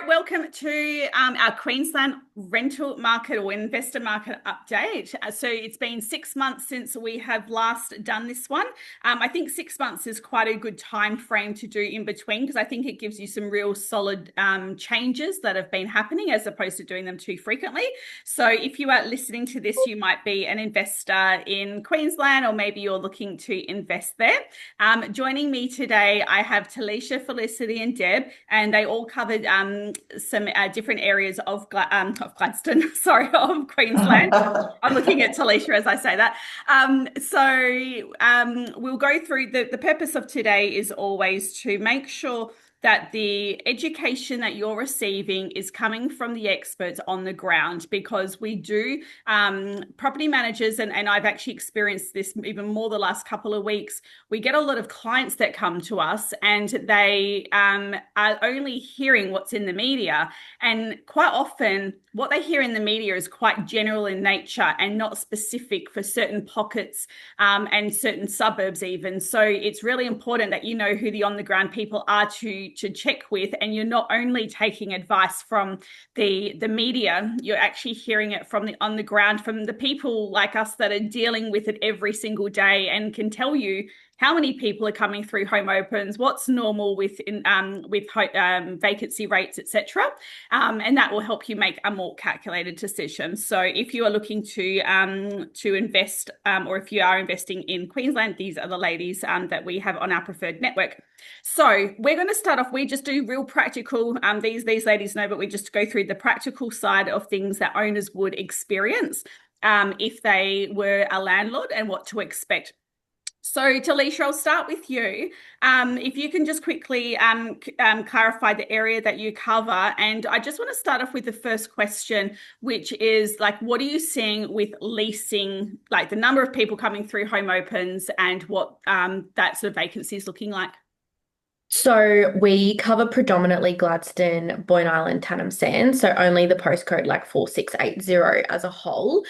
welcome to our Queensland rental market or investor market update. So it's been 6 months since we have last done this one. I think 6 months is quite a good time frame to do in between because I think it gives you some real solid changes that have been happening as opposed to doing them too frequently. So if you are listening to this, you might be an investor in Queensland or maybe you're looking to invest there. Joining me today, I have Talisha, Felicity and Deb, and they all covered some different areas of Gladstone, of Queensland. I'm looking at Talisha as I say that. We'll go through the purpose of today is always to make sure that the education that you're receiving is coming from the experts on the ground, because we do property managers, and I've actually experienced this even more the last couple of weeks. We get a lot of clients that come to us and they are only hearing what's in the media, and quite often what they hear in the media is quite general in nature and not specific for certain pockets and certain suburbs even. So it's really important that you know who the on the ground people are to check with, and you're not only taking advice from the media, you're actually hearing it from the on the ground, from the people like us that are dealing with it every single day and can tell you how many people are coming through home opens, what's normal with vacancy rates, etc. And that will help you make a more calculated decision. So if you are looking to invest, or if you are investing in Queensland, these are the ladies that we have on our preferred network. So we're going to start off. We just do real practical. These ladies know, but we just go through the practical side of things that owners would experience if they were a landlord and what to expect. So, Talisha, I'll start with you. If you can just quickly clarify the area that you cover. And I just want to start off with the first question, which is like, what are you seeing with leasing, like the number of people coming through home opens and what that sort of vacancy is looking like? So we cover predominantly Gladstone, Boyne Island, Tannum Sands, so only the postcode like 4680 as a whole.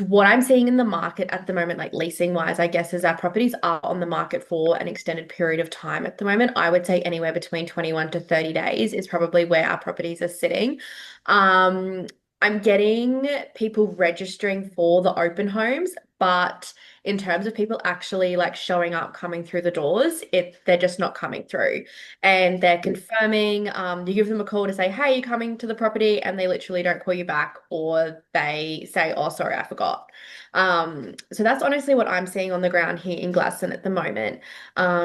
What I'm seeing in the market at the moment, like leasing wise, I guess, is our properties are on the market for an extended period of time at the moment. I would say anywhere between 21 to 30 days is probably where our properties are sitting. I'm getting people registering for the open homes, but in terms of people actually like showing up, coming through the doors, they're just not coming through. And they're confirming, you give them a call to say, hey, you're coming to the property, and they literally don't call you back, or they say, oh, sorry, I forgot. So that's honestly what I'm seeing on the ground here in Gladstone at the moment,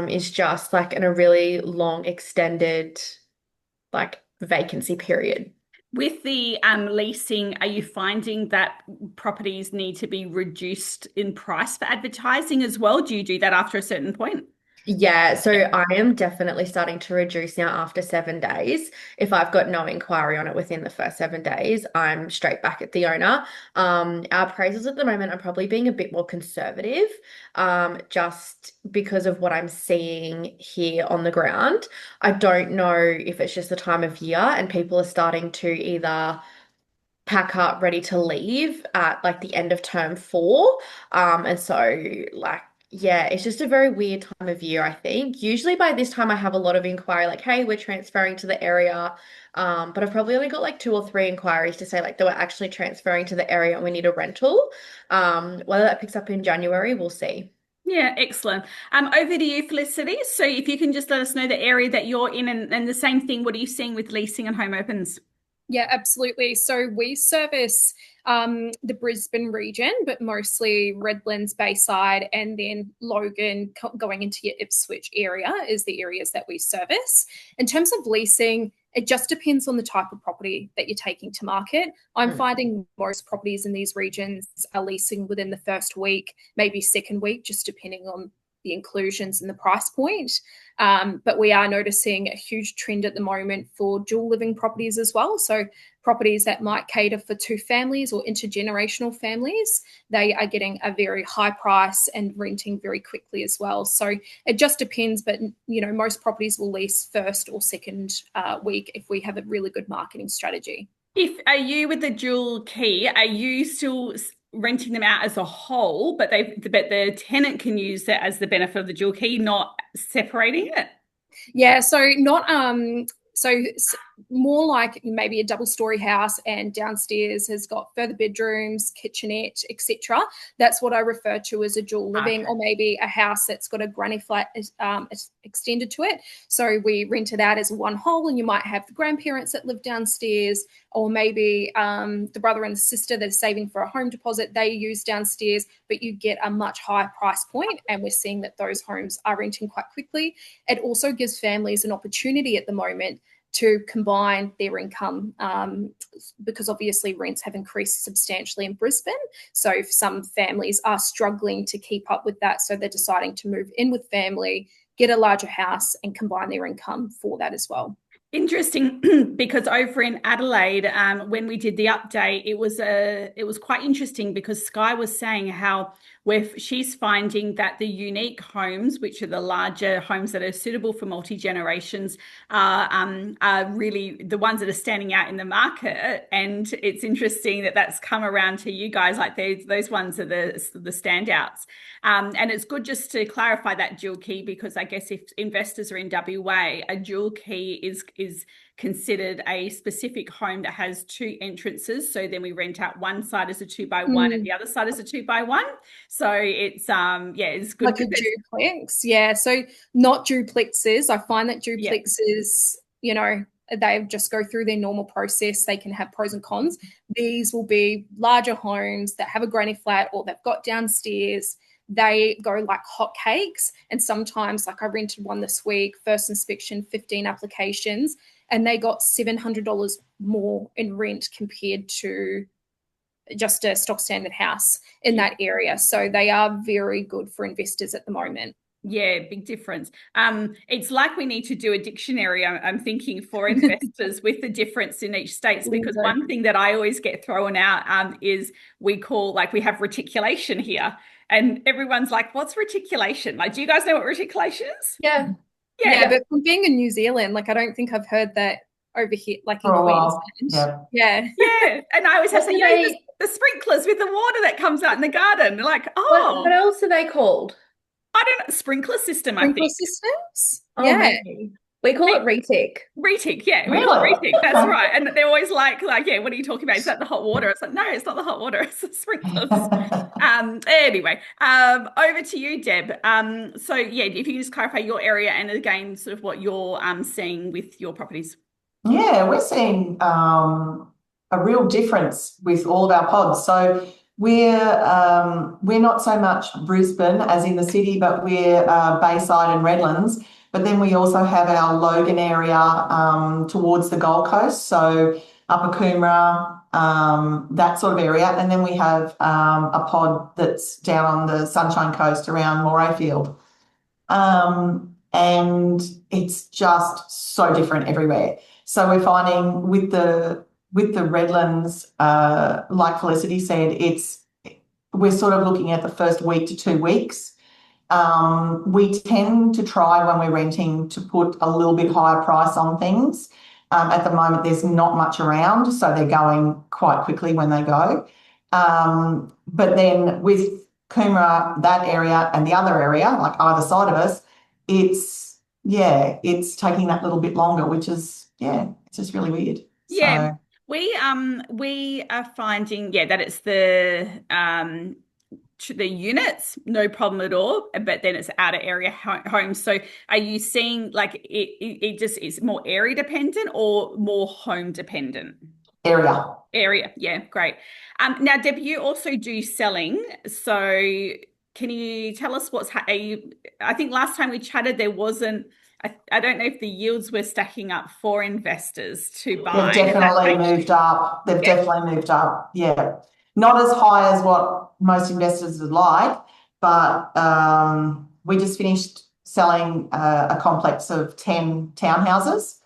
is just like in a really long extended like vacancy period. With the leasing, are you finding that properties need to be reduced in price for advertising as well? Do you do that after a certain point? Yeah, so I am definitely starting to reduce now after 7 days. If I've got no inquiry on it within the first 7 days, I'm straight back at the owner. Our appraisals at the moment are probably being a bit more conservative, just because of what I'm seeing here on the ground. I don't know if it's just the time of year and people are starting to either pack up ready to leave at like the end of term 4. And so like yeah, it's just a very weird time of year, I think. Usually by this time I have a lot of inquiry like, hey, we're transferring to the area. But I've probably only got like 2 or 3 inquiries to say like that we're actually transferring to the area and we need a rental. Whether that picks up in January, we'll see. Yeah, excellent. Over to you, Felicity. So if you can just let us know the area that you're in, and the same thing, what are you seeing with leasing and home opens? Yeah, absolutely. So we service the Brisbane region, but mostly Redlands, Bayside, and then Logan going into your Ipswich area is the areas that we service. In terms of leasing, it just depends on the type of property that you're taking to market. I'm finding most properties in these regions are leasing within the first week, maybe second week, just depending on the inclusions and the price point. But we are noticing a huge trend at the moment for dual living properties as well. So properties that might cater for 2 families or intergenerational families, they are getting a very high price and renting very quickly as well. So it just depends, but most properties will lease first or second week if we have a really good marketing strategy. Are you with the dual key, are you still renting them out as a whole, but the tenant can use that as the benefit of the dual key, not separating it? Yeah, so not So more like maybe a double-story house, and downstairs has got further bedrooms, kitchenette, etc. That's what I refer to as a dual living, Okay. or maybe a house that's got a granny flat extended to it. So we rent it out as one whole, and you might have the grandparents that live downstairs, or maybe the brother and the sister that are saving for a home deposit, they use downstairs, but you get a much higher price point, and we're seeing that those homes are renting quite quickly. It also gives families an opportunity at the moment to combine their income, because obviously rents have increased substantially in Brisbane. So some families are struggling to keep up with that, so they're deciding to move in with family, get a larger house, and combine their income for that as well. Interesting, because over in Adelaide, when we did the update, it was quite interesting because Sky was saying how she's finding that the unique homes, which are the larger homes that are suitable for multi-generations, are really the ones that are standing out in the market. And it's interesting that that's come around to you guys, like those ones are the standouts. And it's good just to clarify that dual key, because I guess if investors are in WA, a dual key is considered a specific home that has two entrances. So then we rent out one side as a 2x1 and the other side as a 2x1. So it's it's good. Like a duplex. Yeah. So not duplexes. I find that duplexes, they just go through their normal process. They can have pros and cons. These will be larger homes that have a granny flat, or they've got downstairs. They go like hotcakes. And sometimes, like I rented one this week, first inspection, 15 applications, and they got $700 more in rent compared to just a stock standard house in that area. So they are very good for investors at the moment. Yeah, big difference. It's like we need to do a dictionary, I'm thinking, for investors with the difference in each states, because one thing that I always get thrown out is we have reticulation here. And everyone's like, what's reticulation? Like, do you guys know what reticulation is? Yeah. Yeah, but from being in New Zealand, like I don't think I've heard that over here, like in Queensland. Yeah. Yeah. And I always have to say, the sprinklers with the water that comes out in the garden. Like, what else are they called? I don't know, sprinkler system, I think. Sprinkler systems? Oh, yeah. Maybe. We call it retic. Retic, yeah. Really? We call it retic, that's right. And they're always like, yeah, what are you talking about? Is that the hot water? It's like, no, it's not the hot water, it's the sprinklers. Anyway, over to you, Deb. So yeah, if you can just clarify your area and again, sort of what you're seeing with your properties. Yeah, we're seeing a real difference with all of our pods. So we're not so much Brisbane as in the city, but we're Bayside and Redlands. But then we also have our Logan area towards the Gold Coast, so Upper Coomera, that sort of area. And then we have a pod that's down on the Sunshine Coast around Morayfield. And it's just so different everywhere. So we're finding with the Redlands, like Felicity said, we're sort of looking at the first week to 2 weeks. We tend to try when we're renting to put a little bit higher price on things. At the moment, there's not much around, so they're going quite quickly when they go. But then with Coomera, that area and the other area, like either side of us, it's taking that little bit longer, which is, it's just really weird. Yeah. So. We are finding, that it's the units, no problem at all, but then it's outer area homes. So are you seeing like it just is more area dependent or more home dependent? Area. Yeah, great. Now, Deb, you also do selling. So can you tell us I think last time we chatted, there wasn't, I don't know if the yields were stacking up for investors to buy. They've definitely moved up. Definitely moved up. Yeah. Not as high as what most investors would like, but we just finished selling a complex of 10 townhouses.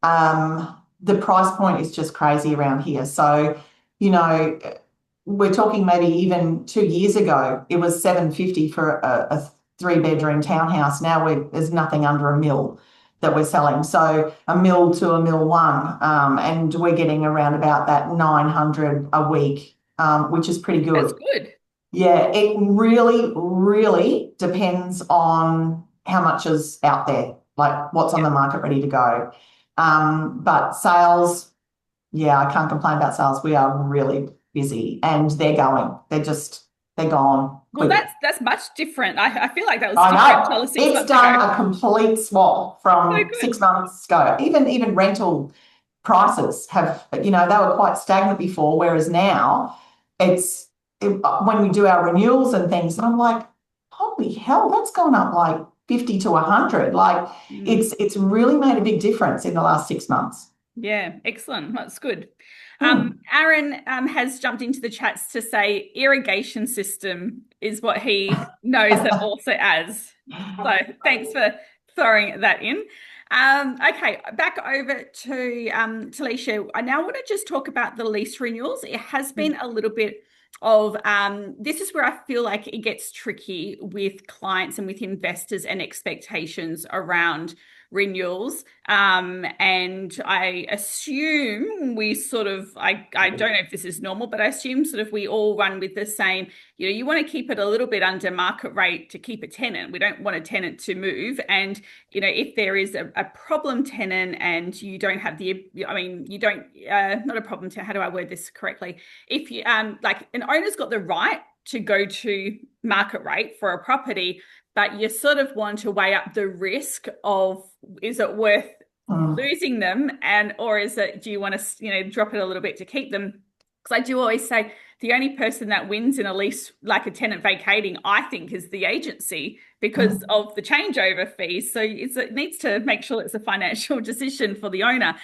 The price point is just crazy around here. So, we're talking maybe even 2 years ago, it was $750 for a 3-bedroom townhouse. Now there's nothing under $1 million that we're selling. So $1 million to $1.1 million, and we're getting around about that $900 a week, which is pretty good. That's good. Yeah, it really, really depends on how much is out there, like what's on the market ready to go. But sales, yeah, I can't complain about sales. We are really busy and they're going. They're gone Well, quick. that's much different. I feel like that was different I till know. 6 months It's ago. done a complete swap So from good. 6 months ago. Even rental prices have, they were quite stagnant before, whereas now when we do our renewals and things, I'm like, holy hell, that's gone up like 50 to 100. Like Mm. it's really made a big difference in the last 6 months. Yeah, excellent. That's good. Hmm. Aaron has jumped into the chats to say irrigation system is what he knows it also as. So thanks for throwing that in. Okay, back over to Talisha. I now want to just talk about the lease renewals. It has been a little bit of this is where I feel like it gets tricky with clients and with investors and expectations around renewals. And I assume we sort of, I don't know if this is normal, but I assume sort of we all run with the same, you want to keep it a little bit under market rate to keep a tenant. We don't want a tenant to move. And, if there is a problem tenant and you don't have you don't, not a problem tenant, how do I word this correctly? If you, like an owner's got the right to go to market rate for a property, but you sort of want to weigh up the risk of, is it worth Hmm. losing them, or do you want to drop it a little bit to keep them? Because I do always say the only person that wins in a lease, like a tenant vacating, I think, is the agency because of the changeover fees. So it needs to make sure it's a financial decision for the owner.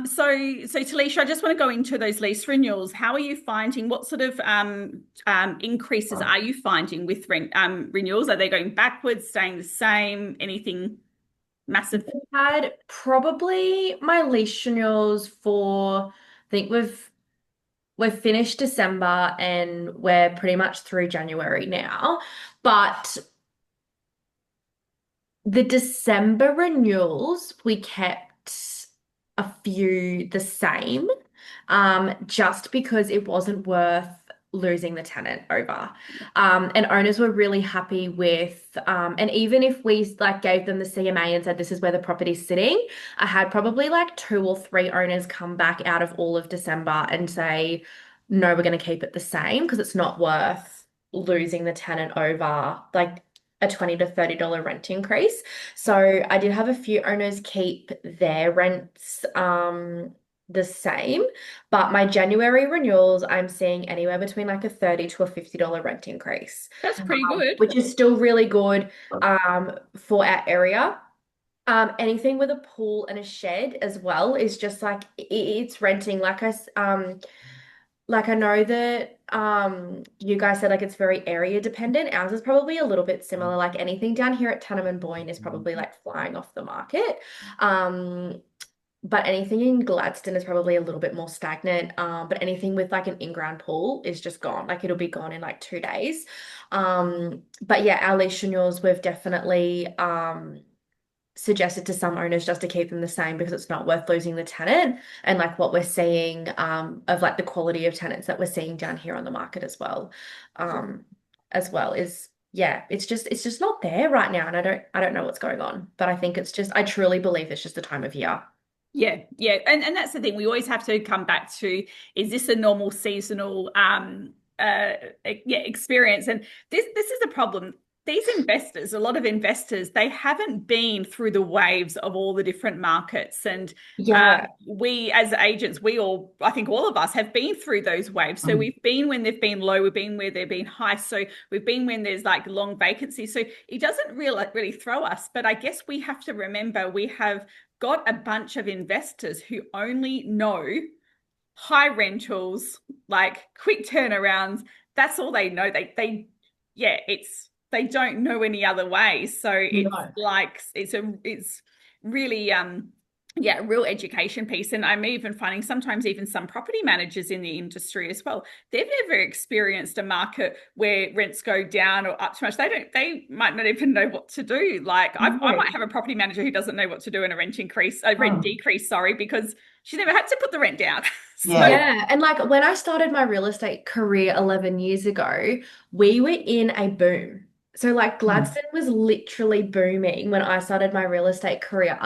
So Talisha, I just want to go into those lease renewals. How are you finding? What sort of increases are you finding with renewals? Are they going backwards, staying the same? Anything massive? We had probably my lease renewals for, I think we've finished December and we're pretty much through January now. But the December renewals, we kept a few the same, just because it wasn't worth losing the tenant over. And owners were really happy with, and even if we like gave them the CMA and said this is where the property's sitting, I had probably like 2 or 3 owners come back out of all of December and say, no, we're going to keep it the same because it's not worth losing the tenant over like a $20 to $30 rent increase. So I did have a few owners keep their rents the same, but my January renewals, I'm seeing anywhere between like a $30 to a $50 rent increase, That's pretty good. which is still really good for our area. Anything with a pool and a shed as well is just like it's renting. Like I know that you guys said like it's very area dependent. Ours is probably a little bit similar. Like anything down here at Tannem and Boyne is probably like flying off the market. But anything in Gladstone is probably a little bit more stagnant. But anything with like an in-ground pool is just gone. Like it'll be gone in like 2 days. But yeah, our lease renewals, we've definitely suggested to some owners just to keep them the same because it's not worth losing the tenant, and like what we're seeing of like the quality of tenants that we're seeing down here on the market as well is, yeah, it's just not there right now, and I don't know what's going on, but I think I truly believe it's just the time of year. Yeah. And that's the thing. We always have to come back to, is this a normal seasonal experience? And this is a problem. These investors, a lot of investors, they haven't been through the waves of all the different markets. And Yeah. we as agents, I think all of us have been through those waves. So we've been when they've been low, we've been where they've been high. So we've been when there's like long vacancy. So it doesn't really throw us. But I guess we have to remember we have got a bunch of investors who only know high rentals, like quick turnarounds. That's all they know. They don't know any other way. So it's No. like it's really real education piece. And I'm even finding sometimes even some property managers in the industry as well, they've never experienced a market where rents go down or up too much. They might not even know what to do. Like I might have a property manager who doesn't know what to do in a rent decrease, sorry, because she's never had to put the rent down. So Yeah. Yeah, and like when I started my real estate career 11 years ago, we were in a boom. So like Gladstone was literally booming when I started my real estate career.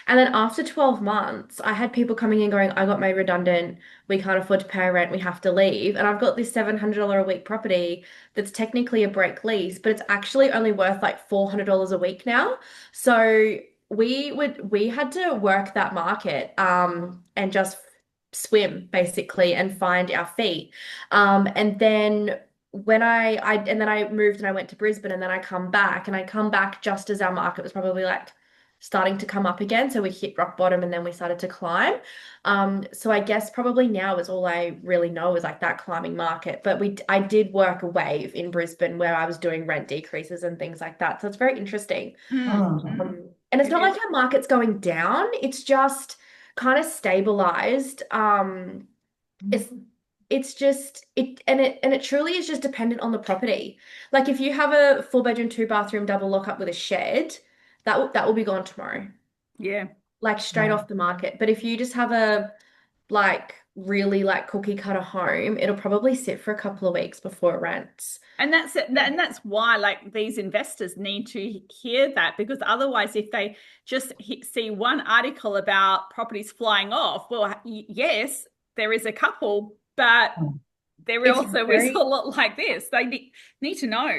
And then after 12 months, I had people coming in going, I got made redundant. We can't afford to pay rent. We have to leave. And I've got this $700 a week property that's technically a break lease, but it's actually only worth like $400 a week now. So we had to work that market and just swim basically and find our feet. And then when I moved and I went to Brisbane and then I come back just as our market was probably like starting to come up again. So we hit rock bottom and then we started to climb. So I guess probably now is all I really know is like that climbing market. But I did work a wave in Brisbane where I was doing rent decreases and things like that. So it's very interesting. And it's It not like is. our market's going down, it's just kind of stabilized. It's it's just it truly is just dependent on the property. Like if you have a 4 bedroom, 2 bathroom, double lock up with a shed, that will be gone tomorrow, Yeah. like straight off the market. But if you just have a like really like cookie cutter home, it'll probably sit for a couple of weeks before it rents. And that's it. And that's why like these investors need to hear that, because otherwise if they just see one article about properties flying off, well, yes, there is a couple, but there It's also is a very, lot like this. They need to know.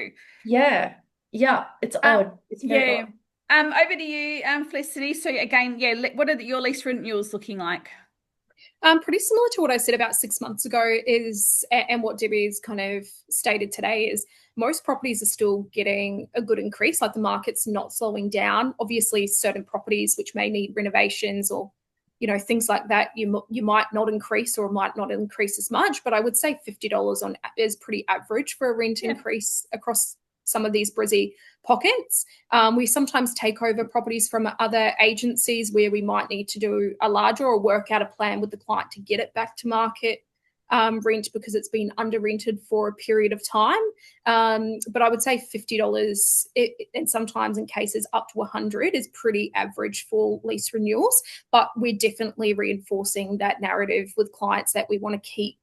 yeah, yeah, it's Um, odd. It's very yeah. odd. Over to you, Felicity. So again, yeah, what are your lease renewals looking like? Pretty similar to what I said about 6 months ago is, and what Debbie's kind of stated today is most properties are still getting a good increase. Like the market's not slowing down. Obviously, certain properties which may need renovations or things like that, you might not increase or might not increase as much. But I would say $50 on is pretty average for a rent Yeah. increase across some of these Brizzy pockets. We sometimes take over properties from other agencies where we might need to do a larger or work out a plan with the client to get it back to market rent because it's been under rented for a period of time. But I would say $50 and sometimes in cases up to $100 is pretty average for lease renewals. But we're definitely reinforcing that narrative with clients that we want to keep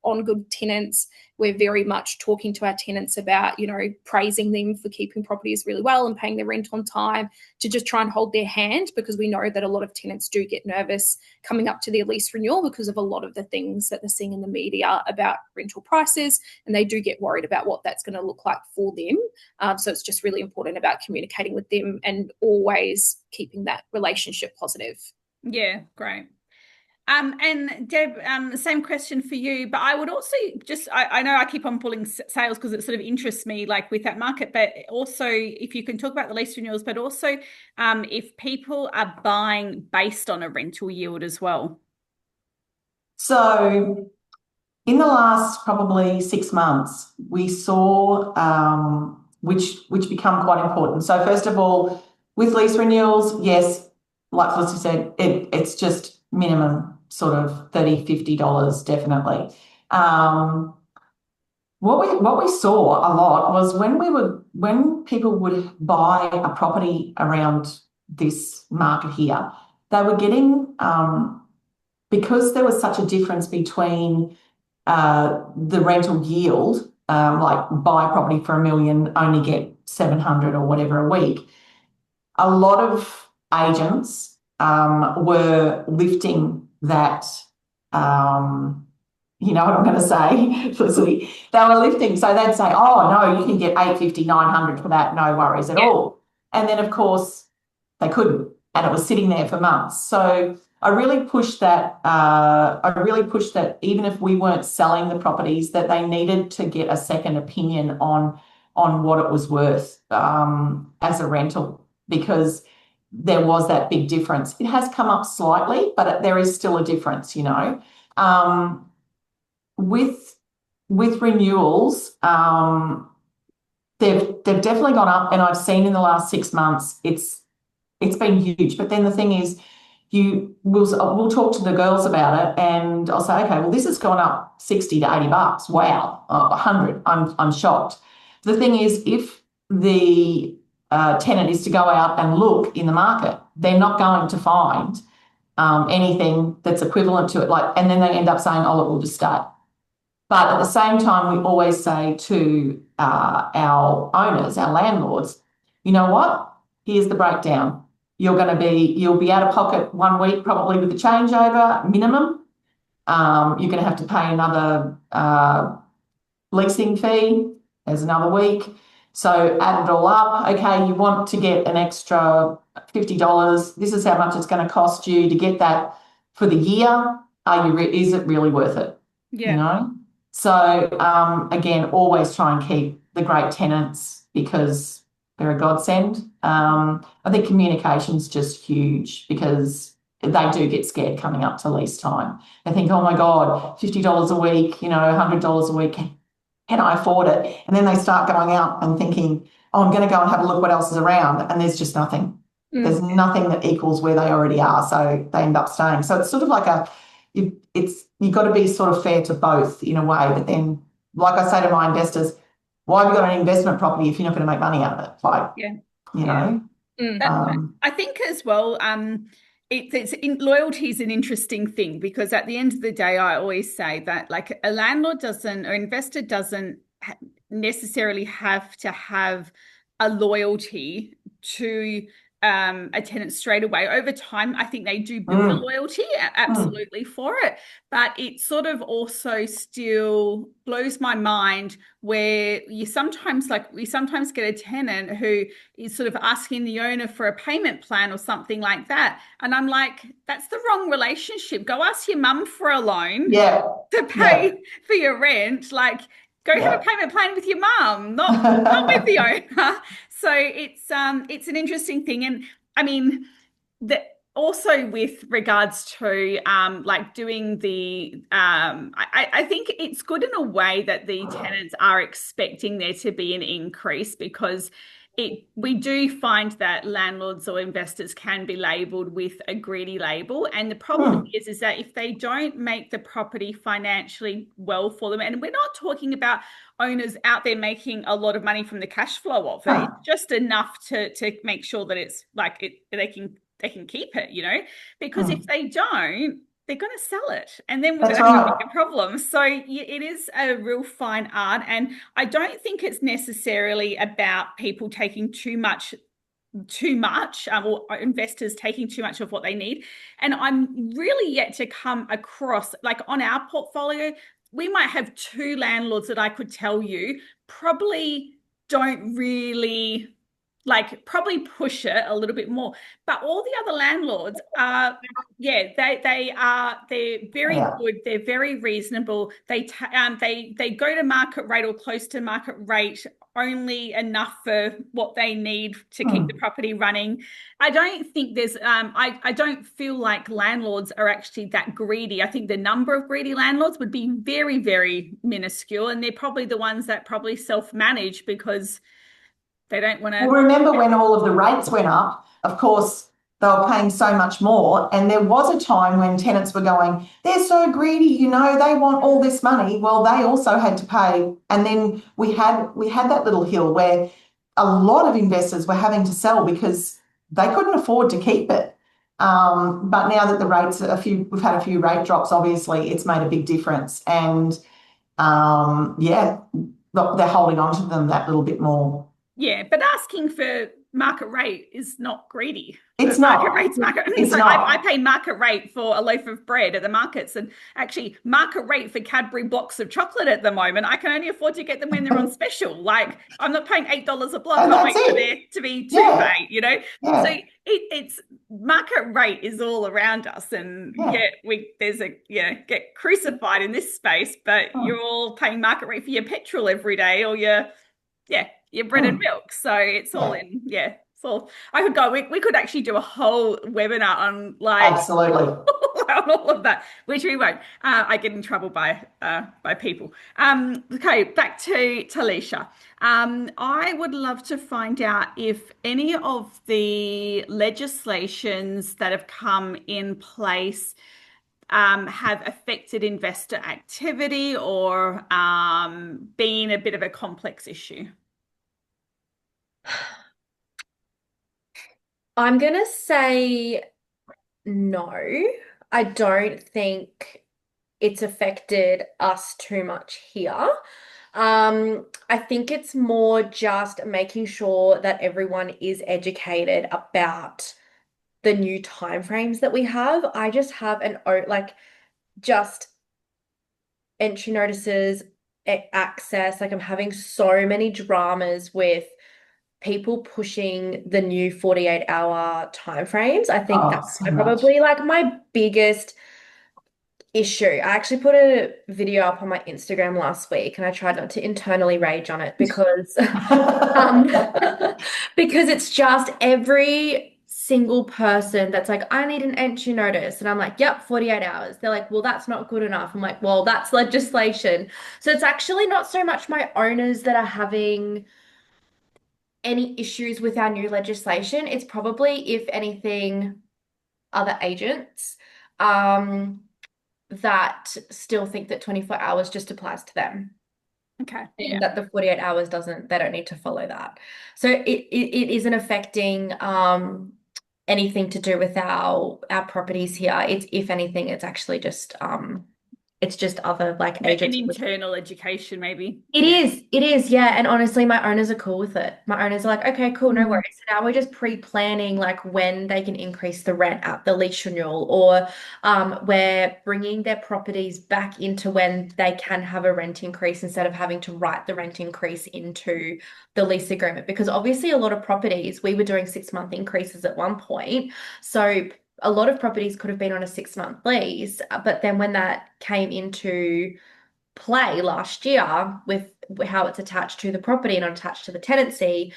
on good tenants. We're very much talking to our tenants about, praising them for keeping properties really well and paying their rent on time, to just try and hold their hand, because we know that a lot of tenants do get nervous coming up to their lease renewal because of a lot of the things that they're seeing in the media about rental prices, and they do get worried about what that's going to look like for them. So it's just really important about communicating with them and always keeping that relationship positive. Yeah, great. And Deb, same question for you, but I would also I know I keep on pulling sales because it sort of interests me, like with that market, but also if you can talk about the lease renewals, but also if people are buying based on a rental yield as well. So in the last probably 6 months, we saw which become quite important. So first of all, with lease renewals, yes, like Felicity said, it's just minimum sort of $30, $50 definitely. What we saw a lot was when people would buy a property around this market here, they were getting because there was such a difference between the rental yield, like buy a property for $1 million, only get 700 or whatever a week. A lot of agents were lifting that. You know what I'm going to say, Felicity? They were lifting, so they'd say, "Oh no, you can get 850, 900 for that, no worries at all." And then, of course, they couldn't, and it was sitting there for months. So I really pushed that. Even if we weren't selling the properties, that they needed to get a second opinion on what it was worth as a rental, because there was that big difference. It has come up slightly, but there is still a difference, with renewals, they've definitely gone up, and I've seen in the last 6 months it's been huge. But then the thing is, we'll talk to the girls about it, and I'll say, okay, well, this has gone up 60 to $80. Wow, 100. I'm shocked. The thing is, if the tenant is to go out and look in the market, they're not going to find anything that's equivalent to it. And then they end up saying, oh, it will just stay. But at the same time, we always say to our owners, our landlords, you know what? Here's the breakdown. You'll be out of pocket 1 week probably with the changeover minimum. You're going to have to pay another leasing fee. There's another week. So add it all up. Okay, you want to get an extra $50. This is how much it's going to cost you to get that for the year. Is it really worth it? Yeah. You know? So again, always try and keep the great tenants because they're a godsend. I think communication's just huge because they do get scared coming up to lease time. They think, oh my God, $50 a week, $100 a week. Can I afford it? And then they start going out and thinking, oh, I'm going to go and have a look what else is around. And there's just nothing. There's nothing that equals where they already are. So they end up staying. So it's sort of like you've got to be sort of fair to both in a way. But then, like I say to my investors, why have you got an investment property if you're not going to make money out of it? Like, you know. I think as well, loyalty is an interesting thing because at the end of the day, I always say that like a landlord doesn't or investor doesn't necessarily have to have a loyalty to a tenant straight away. Over time, I think they do build a loyalty absolutely for it, but it sort of also still blows my mind where we sometimes get a tenant who is sort of asking the owner for a payment plan or something like that, and I'm like, that's the wrong relationship. Go ask your mum for a loan to pay for your rent. Like, go have a payment plan with your mum, not with the owner. So it's an interesting thing. And I mean, also with regards to like doing the I think it's good in a way that the tenants are expecting there to be an increase because we do find that landlords or investors can be labelled with a greedy label. And the problem is that if they don't make the property financially well for them, and we're not talking about owners out there making a lot of money from the cash flow of it, it's just enough to make sure that it's like they can keep it, because if they don't, they're going to sell it and then we're going to have a bigger problem. So it is a real fine art. And I don't think it's necessarily about people taking too much or investors taking too much of what they need. And I'm really yet to come across, like on our portfolio, we might have 2 landlords that I could tell you probably don't really probably push it a little bit more, but all the other landlords are they're very good, they're very reasonable, they go to market rate or close to market rate only enough for what they need to keep the property running. I don't think there's I don't feel like landlords are actually that greedy. I think the number of greedy landlords would be very, very minuscule, and they're probably the ones that probably self-manage because they don't want to. Well, remember when all of the rates went up, of course, they were paying so much more. And there was a time when tenants were going, they're so greedy, they want all this money. Well, they also had to pay. And then we had that little hill where a lot of investors were having to sell because they couldn't afford to keep it. But now that the rates we've had a few rate drops, obviously it's made a big difference. And they're holding on to them that little bit more. Yeah, but asking for market rate is not greedy. It's not. Market rate's market. It's so not. I pay market rate for a loaf of bread at the markets, and actually market rate for Cadbury blocks of chocolate at the moment. I can only afford to get them when they're on special. Like, I'm not paying $8 a block. I'll wait for there to be 2 8, Yeah. So it's market rate is all around us, and get crucified in this space, but you're all paying market rate for your petrol every day or your bread and milk. So it's all in, So I could go, we could actually do a whole webinar on absolutely on all of that, which we won't. I get in trouble by people. Okay, back to Talisha. I would love to find out if any of the legislations that have come in place have affected investor activity or been a bit of a complex issue. I'm going to say no. I don't think it's affected us too much here. I think it's more just making sure that everyone is educated about the new timeframes that we have. I just have like just entry notices, access. Like I'm having so many dramas with people pushing the new 48-hour timeframes. I think Oh, that's so much. probably like my biggest issue. I actually put a video up on my Instagram last week and I tried not to internally rage on it because um because it's just every single person that's like, I need an entry notice. And I'm like, yep, 48 hours. They're like, well, that's not good enough. I'm like, well, that's legislation. So it's actually not so much my owners that are having any issues with our new legislation. It's probably, if anything, other agents. That still think that 24 hours just applies to them Okay. and Yeah. that the 48 hours doesn't, they don't need to follow that. So it isn't affecting anything to do with our properties here. It's, if anything, it's just other like An agents. internal education, maybe. Yeah. It is, yeah. And honestly, my owners are cool with it. My owners are like, okay, cool, no Mm. worries. So now we're just pre-planning like when they can increase the rent at the lease renewal, or we're bringing their properties back into when they can have a rent increase instead of having to write the rent increase into the lease agreement. Because obviously, a lot of properties, we were doing 6-month increases at one point. So a lot of properties could have been on a 6-month lease, but then when that came into play last year with how it's attached to the property and attached to the tenancy,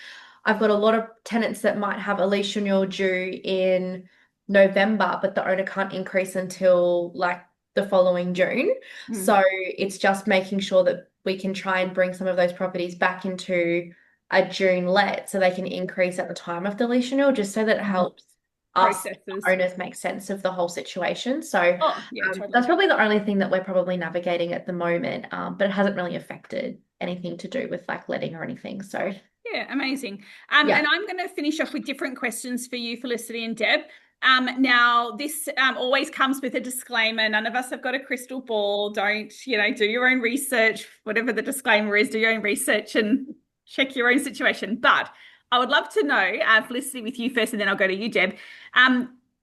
I've got a lot of tenants that might have a lease renewal due in November, but the owner can't increase until like the following June. Mm. So it's just making sure that we can try and bring some of those properties back into a June let so they can increase at the time of the lease renewal, just so that it helps us Processes. owners make sense of the whole situation. So Oh, yeah, that's totally. probably the only thing that we're probably navigating at the moment, but it hasn't really affected anything to do with like letting or anything. So Yeah, amazing. yeah. And I'm going to finish off with different questions for you, Felicity and Deb. Now this always comes with a disclaimer. None of us have got a crystal ball. Don't, do your own research, whatever the disclaimer is, do your own research and check your own situation. But I would love to know, Felicity, with you first, and then I'll go to you, Deb.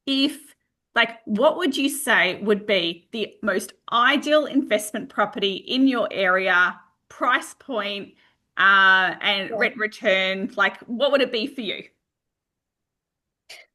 If like, what would you say would be the most ideal investment property in your area, price point, and Yeah. rent return? Like, what would it be for you?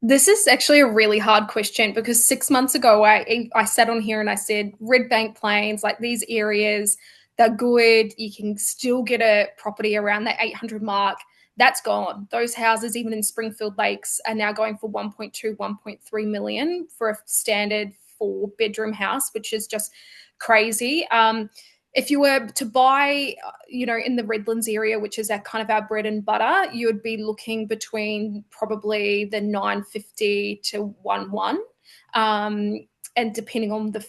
This is actually a really hard question because 6 months ago, I sat on here and I said Red Bank Plains, like these areas, they're good. You can still get a property around the 800 mark. That's gone. Those houses, even in Springfield Lakes, are now going for 1.2, 1.3 million for a standard 4-bedroom house, which is just crazy. If you were to buy, in the Redlands area, which is our kind of our bread and butter, you would be looking between probably the 950 to 1.1. And depending on the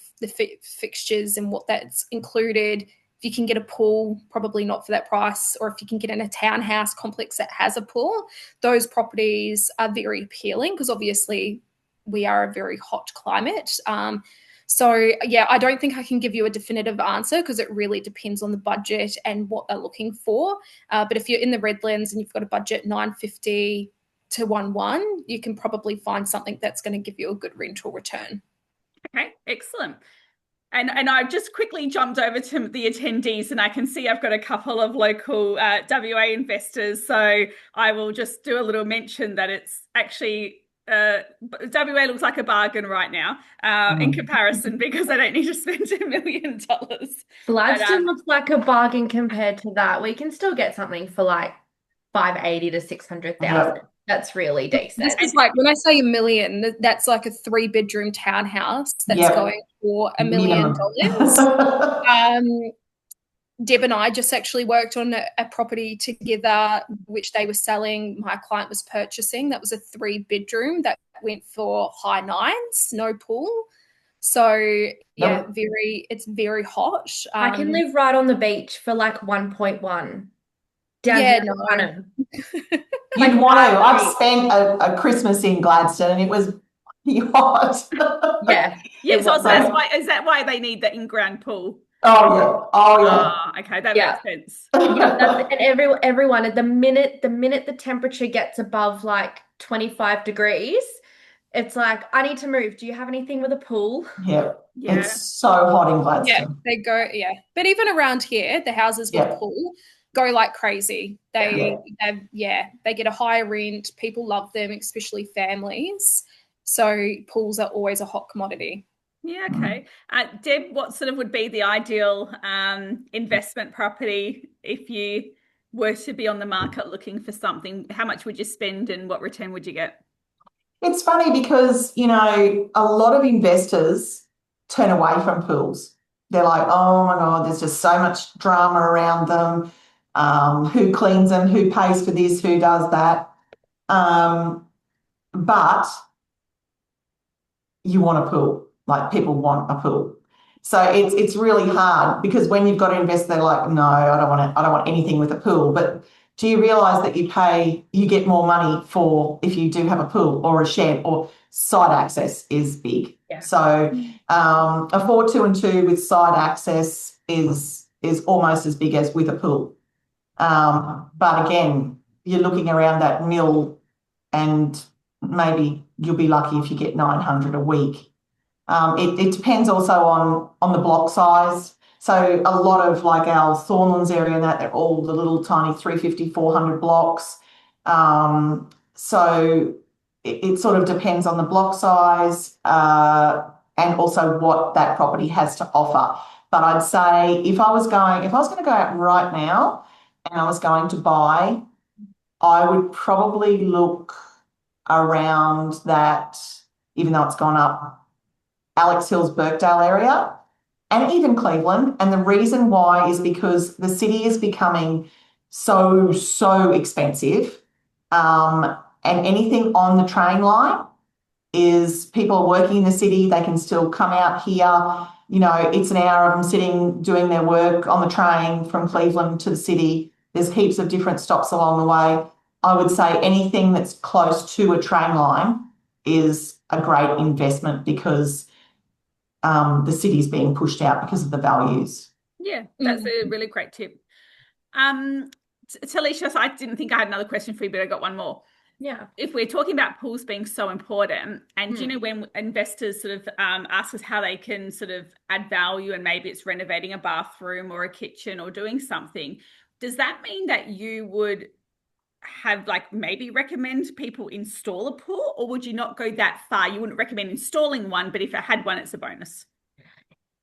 fixtures and what that's included, if you can get a pool, probably not for that price, or if you can get in a townhouse complex that has a pool, those properties are very appealing because obviously we are a very hot climate. So yeah, I don't think I can give you a definitive answer because it really depends on the budget and what they're looking for. But if you're in the Redlands and you've got a budget 950 to 1.1, you can probably find something that's going to give you a good rental return. Okay, excellent. And I've just quickly jumped over to the attendees, and I can see I've got a couple of local WA investors. So I will just do a little mention that it's actually WA looks like a bargain right now in comparison because I don't need to spend $2 million. But Gladstone looks like a bargain compared to that. We can still get something for like 580 to 600,000. Yeah. That's really This decent. is like when I say a million, that's like a 3-bedroom townhouse that's Yeah. going for $1 million. Minimum. Deb and I just actually worked on a property together, which they were selling. My client was purchasing. That was a 3-bedroom that went for high nines, no pool. So yeah, Yep. it's very hot. I can live right on the beach for like 1.1 down Yeah, here in no. Dunham. You'd want to. I've spent a Christmas in Gladstone and it was hot. Yeah. yeah, It so was. that's why, is that why they need the in-ground pool? Oh yeah. Oh yeah. Ah, okay, that Yeah. makes sense. Yeah, and everyone at the minute the temperature gets above like 25 degrees, it's like, I need to move. Do you have anything with a pool? Yeah. It's Yeah. so hot in Yeah, Gladstone. they go, yeah. But even around here, the houses with Yeah. pool go like crazy. Yeah. Yeah. They get a higher rent. People love them, especially families. So pools are always a hot commodity. Yeah, Mm. okay. Deb, what sort of would be the ideal investment property if you were to be on the market looking for something? How much would you spend and what return would you get? It's funny because, a lot of investors turn away from pools. They're like, oh my God, there's just so much drama around them. Who cleans them? Who pays for this? Who does that? But you want a pool. Like people want a pool. So it's really hard because when you've got to invest, they're like, no, I don't want anything with a pool. But do you realise that you get more money for if you do have a pool or a shed or side access is big. Yeah. So a 4-2-2 with side access is almost as big as with a pool. But again, you're looking around that mill and maybe you'll be lucky if you get 900 a week. It depends also on the block size. So a lot of like our Thornlands area and that, they're all the little tiny 350, 400 blocks. So it sort of depends on the block size and also what that property has to offer. But I'd say if I was going to go out right now and I was going to buy, I would probably look around that, even though it's gone up, Alex Hill's Birkdale area and even Cleveland. And the reason why is because the city is becoming so expensive. And anything on the train line is people are working in the city, they can still come out here. It's an hour of them sitting doing their work on the train from Cleveland to the city. There's heaps of different stops along the way. I would say anything that's close to a train line is a great investment because the city's being pushed out because of the values. Yeah, that's a really great tip. Talisha, so I didn't think I had another question for you, but I got one more. Yeah. If we're talking about pools being so important, and when investors sort of ask us how they can sort of add value, and maybe it's renovating a bathroom or a kitchen or doing something, does that mean that you would have like maybe recommend people install a pool, or would you not go that far? You wouldn't recommend installing one, but if it had one, it's a bonus.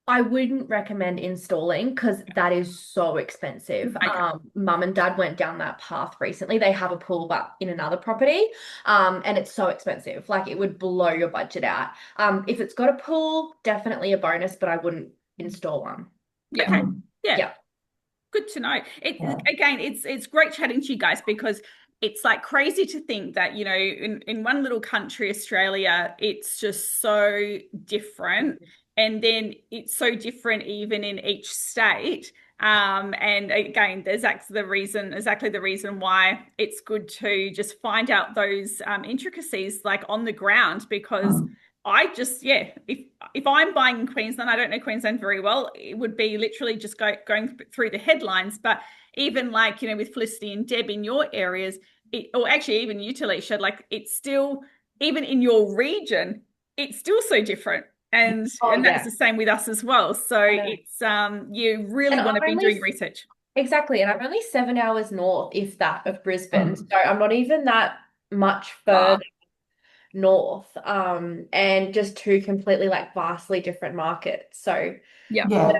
I wouldn't recommend installing because that is so expensive. Okay. Mum and dad went down that path recently. They have a pool, but in another property. And it's so expensive. Like it would blow your budget out. If it's got a pool, definitely a bonus, but I wouldn't install one. Yeah. Okay. Yeah. Yeah. Good to know. Again, it's great chatting to you guys because it's like crazy to think that, in one little country, Australia, it's just so different. And then it's so different even in each state. And again, there's exactly the reason why it's good to just find out those intricacies like on the ground because I just, if I'm buying in Queensland, I don't know Queensland very well. It would be literally just going through the headlines. But even like, with Felicity and Deb in your areas, or actually even you, Talisha, like it's still, even in your region, it's still so different. And that's the same with us as well. So it's you really want to be doing research. Exactly. And I'm only 7 hours north, if that, of Brisbane. So I'm not even that much further north. And just two completely like vastly different markets. So Yeah.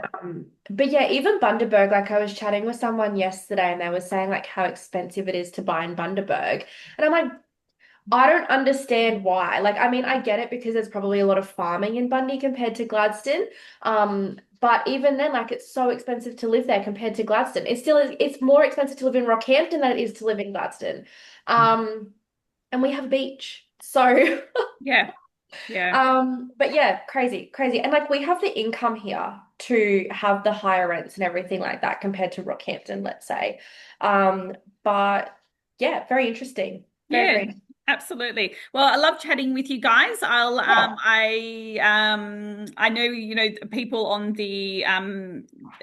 but yeah, even Bundaberg, like I was chatting with someone yesterday and they were saying like how expensive it is to buy in Bundaberg. And I'm like, I don't understand why. Like, I mean, I get it because there's probably a lot of farming in Bundy compared to Gladstone. But even then, like, it's so expensive to live there compared to Gladstone. It's more expensive to live in Rockhampton than it is to live in Gladstone. And we have a beach. So Yeah. but yeah, crazy. And like we have the income here to have the higher rents and everything like that compared to Rockhampton, let's say. But yeah, very interesting. Very Absolutely. Well, I love chatting with you guys. I know, people on the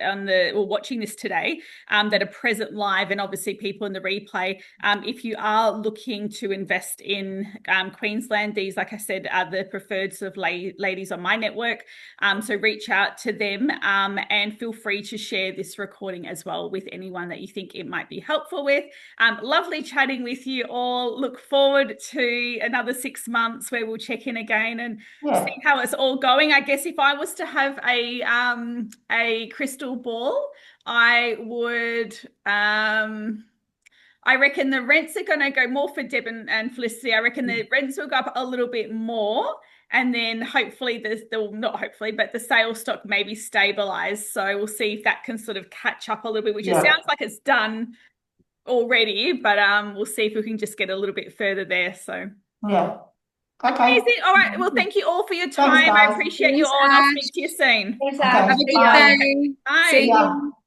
or watching this today that are present live, and obviously people in the replay. If you are looking to invest in Queensland, these, like I said, are the preferred sort of ladies on my network. So reach out to them and feel free to share this recording as well with anyone that you think it might be helpful with. Lovely chatting with you all. Look forward to another 6 months where we'll check in again and see how it's all going. I guess if I was to have a crystal ball, I would I reckon the rents are going to go more for Deb and Felicity. I reckon the rents will go up a little bit more, and then hopefully not hopefully, but the sales stock maybe stabilize. So we'll see if that can sort of catch up a little bit, which it sounds like it's done already, but we'll see if we can just get a little bit further there. So yeah. Okay. Amazing. All right. Well, thank you all for your time. Thanks, I guys. appreciate you all, and I'll speak to you soon. Thanks, Okay. Have a good Bye. day. Bye. See Yeah. you.